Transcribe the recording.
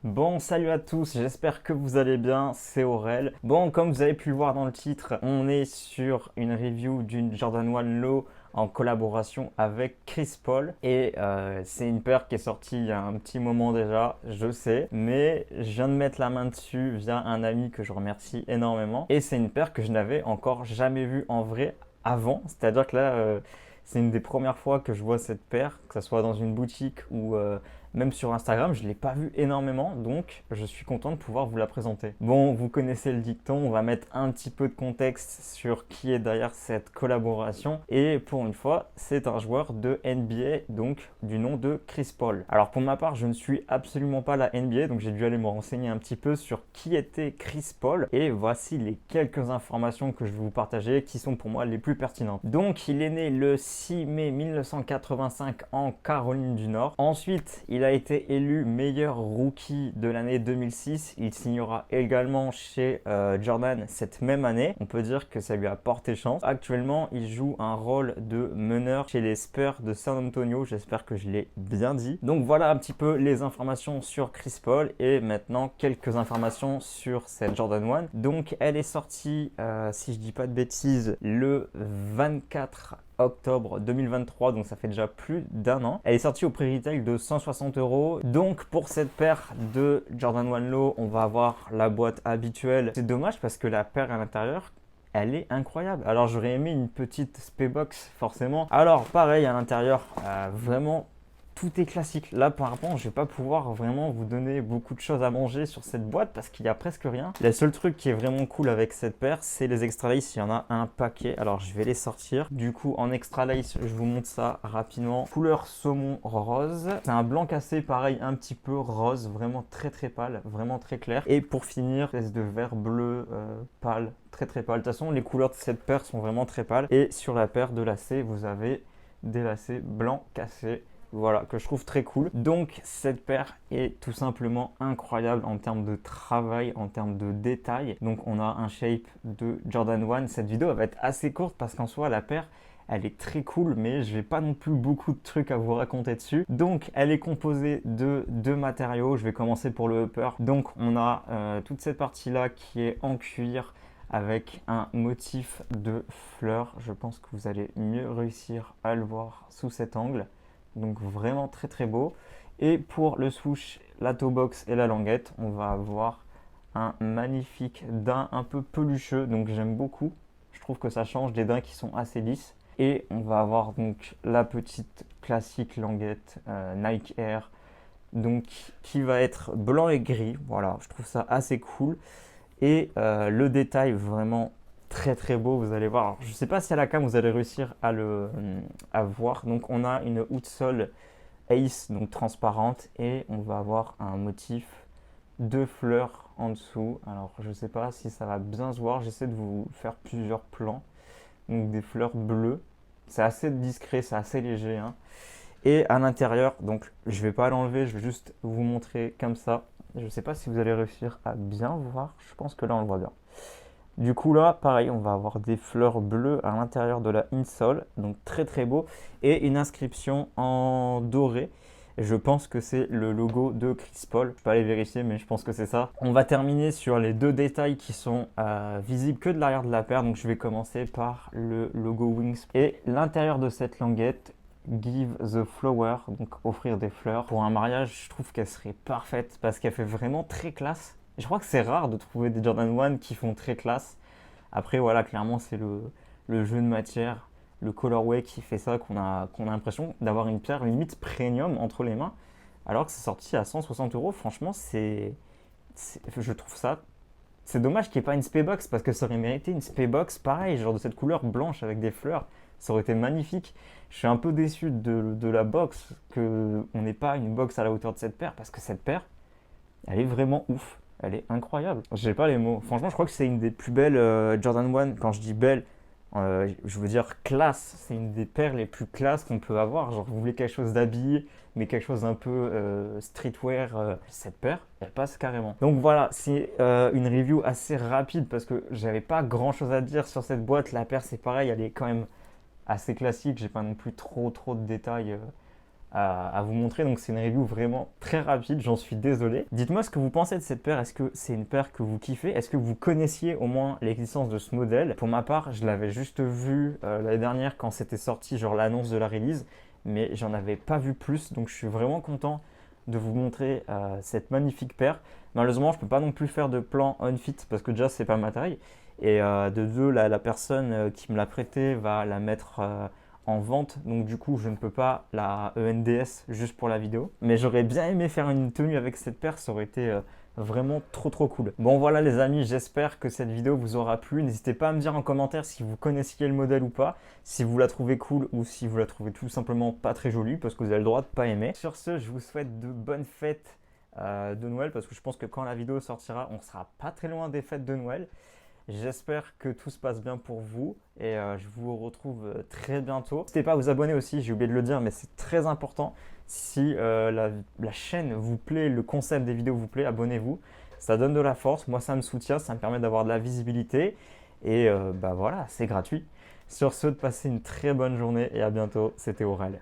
Bon, salut à tous, j'espère que vous allez bien, c'est Aurel. Bon, comme vous avez pu le voir dans le titre, on est sur une review d'une Jordan 1 Low en collaboration avec Chris Paul. Et c'est une paire qui est sortie il y a un petit moment déjà, je sais, mais je viens de mettre la main dessus via un ami que je remercie énormément. Et c'est une paire que je n'avais encore jamais vue en vrai avant, c'est-à-dire que là, c'est une des premières fois que je vois cette paire, que ce soit dans une boutique ou même sur Instagram, je ne l'ai pas vue énormément, donc je suis content de pouvoir vous la présenter. Bon, vous connaissez le dicton, on va mettre un petit peu de contexte sur qui est derrière cette collaboration. Et pour une fois, c'est un joueur de NBA, donc du nom de Chris Paul. Alors pour ma part, je ne suis absolument pas la NBA, donc j'ai dû aller me renseigner un petit peu sur qui était Chris Paul. Et voici les quelques informations que je vais vous partager qui sont pour moi les plus pertinentes. Donc il est né le 6 mai 1985 en Caroline du Nord. Ensuite, il a été élu meilleur rookie de l'année 2006. Il signera également chez Jordan cette même année. On peut dire que ça lui a porté chance. Actuellement, il joue un rôle de meneur chez les Spurs de San Antonio. J'espère que je l'ai bien dit. Donc voilà un petit peu les informations sur Chris Paul. Et maintenant, quelques informations sur cette Jordan 1. Donc elle est sortie, si je dis pas de bêtises, le 24 octobre 2023, donc ça fait déjà plus d'un an. Elle est sortie au prix retail de 160 euros. Donc pour cette paire de Jordan 1 Low, on va avoir la boîte habituelle. C'est dommage parce que la paire à l'intérieur, elle est incroyable. Alors j'aurais aimé une petite Spaybox forcément. Alors pareil à l'intérieur, vraiment tout est classique. Là, par rapport, je vais pas pouvoir vraiment vous donner beaucoup de choses à manger sur cette boîte parce qu'il y a presque rien. Le seul truc qui est vraiment cool avec cette paire, c'est les extra lace. Il y en a un paquet. Alors, je vais les sortir. Du coup, en extra lace, je vous montre ça rapidement. Couleur saumon rose. C'est un blanc cassé, pareil, un petit peu rose, vraiment très très pâle, vraiment très clair. Et pour finir, espèce de vert bleu pâle, très très pâle. De toute façon, les couleurs de cette paire sont vraiment très pâles. Et sur la paire de lacets, vous avez des lacets blancs cassés. Voilà, que je trouve très cool. Donc cette paire est tout simplement incroyable en termes de travail, en termes de détails. Donc on a un shape de Jordan 1. Cette vidéo va être assez courte parce qu'en soi la paire elle est très cool, mais je vais pas non plus beaucoup de trucs à vous raconter dessus. Donc elle est composée de deux matériaux. Je vais commencer pour le upper. Donc on a toute cette partie là qui est en cuir avec un motif de fleurs. Je pense que vous allez mieux réussir à le voir sous cet angle. Donc vraiment très très beau. Et pour le swoosh, la toe box et la languette, on va avoir un magnifique daim un peu pelucheux. Donc j'aime beaucoup. Je trouve que ça change des daims qui sont assez lisses. Et on va avoir donc la petite classique languette Nike Air. Donc qui va être blanc et gris. Voilà, je trouve ça assez cool. Et le détail vraiment très très beau, vous allez voir. Alors, je ne sais pas si à la cam vous allez réussir à voir. Donc on a une outsole Ace, donc transparente, et on va avoir un motif de fleurs en dessous. Alors je ne sais pas si ça va bien se voir, j'essaie de vous faire plusieurs plans. Donc des fleurs bleues, c'est assez discret, c'est assez léger, hein. Et à l'intérieur, donc je ne vais pas l'enlever, je vais juste vous montrer comme ça. Je ne sais pas si vous allez réussir à bien voir, je pense que là on le voit bien. Du coup là, pareil, on va avoir des fleurs bleues à l'intérieur de la insole, donc très très beau, et une inscription en doré. Je pense que c'est le logo de Chris Paul. Je peux aller vérifier, mais je pense que c'est ça. On va terminer sur les deux détails qui sont visibles que de l'arrière de la paire. Donc je vais commencer par le logo Wings et l'intérieur de cette languette. Give the flower, donc offrir des fleurs. Pour un mariage, je trouve qu'elle serait parfaite parce qu'elle fait vraiment très classe. Je crois que c'est rare de trouver des Jordan 1 qui font très classe. Après, voilà, clairement, c'est le jeu de matière, le colorway qui fait ça, qu'on a l'impression d'avoir une paire limite premium entre les mains. Alors que c'est sorti à 160 euros. Franchement, je trouve ça. C'est dommage qu'il n'y ait pas une Spaybox parce que ça aurait mérité une Spaybox pareil, genre de cette couleur blanche avec des fleurs. Ça aurait été magnifique. Je suis un peu déçu de la box, qu'on n'ait pas une box à la hauteur de cette paire parce que cette paire, elle est vraiment ouf. Elle est incroyable. J'ai pas les mots. Franchement, je crois que c'est une des plus belles Jordan 1. Quand je dis belle, je veux dire classe. C'est une des paires les plus classes qu'on peut avoir. Genre, vous voulez quelque chose d'habillé, mais quelque chose un peu streetwear. Cette paire, elle passe carrément. Donc voilà, c'est une review assez rapide parce que j'avais pas grand chose à dire sur cette boîte. La paire, c'est pareil, elle est quand même assez classique. J'ai pas non plus trop de détails à vous montrer. Donc c'est une review vraiment très rapide, j'en suis désolé. Dites-moi ce que vous pensez de cette paire. Est-ce que c'est une paire que vous kiffez? Est-ce que vous connaissiez au moins l'existence de ce modèle? Pour ma part, je l'avais juste vu l'année dernière quand c'était sorti, genre l'annonce de la release, mais j'en avais pas vu plus. Donc je suis vraiment content de vous montrer cette magnifique paire. Malheureusement, je peux pas non plus faire de plan on-fit parce que déjà c'est pas ma taille. Et de deux, la personne qui me l'a prêtée va la mettre en vente, donc du coup je ne peux pas la ENDS juste pour la vidéo, mais j'aurais bien aimé faire une tenue avec cette paire, ça aurait été vraiment trop cool. Bon voilà les amis, j'espère que cette vidéo vous aura plu. N'hésitez pas à me dire en commentaire si vous connaissiez le modèle ou pas, si vous la trouvez cool ou si vous la trouvez tout simplement pas très jolie, parce que vous avez le droit de pas aimer. Sur ce, je vous souhaite de bonnes fêtes de Noël, parce que je pense que quand la vidéo sortira, on sera pas très loin des fêtes de Noël. J'espère que tout se passe bien pour vous et je vous retrouve très bientôt. N'hésitez pas à vous abonner aussi, j'ai oublié de le dire, mais c'est très important. Si la chaîne vous plaît, le concept des vidéos vous plaît, abonnez-vous. Ça donne de la force, moi ça me soutient, ça me permet d'avoir de la visibilité et bah voilà, c'est gratuit. Sur ce, de passer une très bonne journée et à bientôt, c'était Aurel.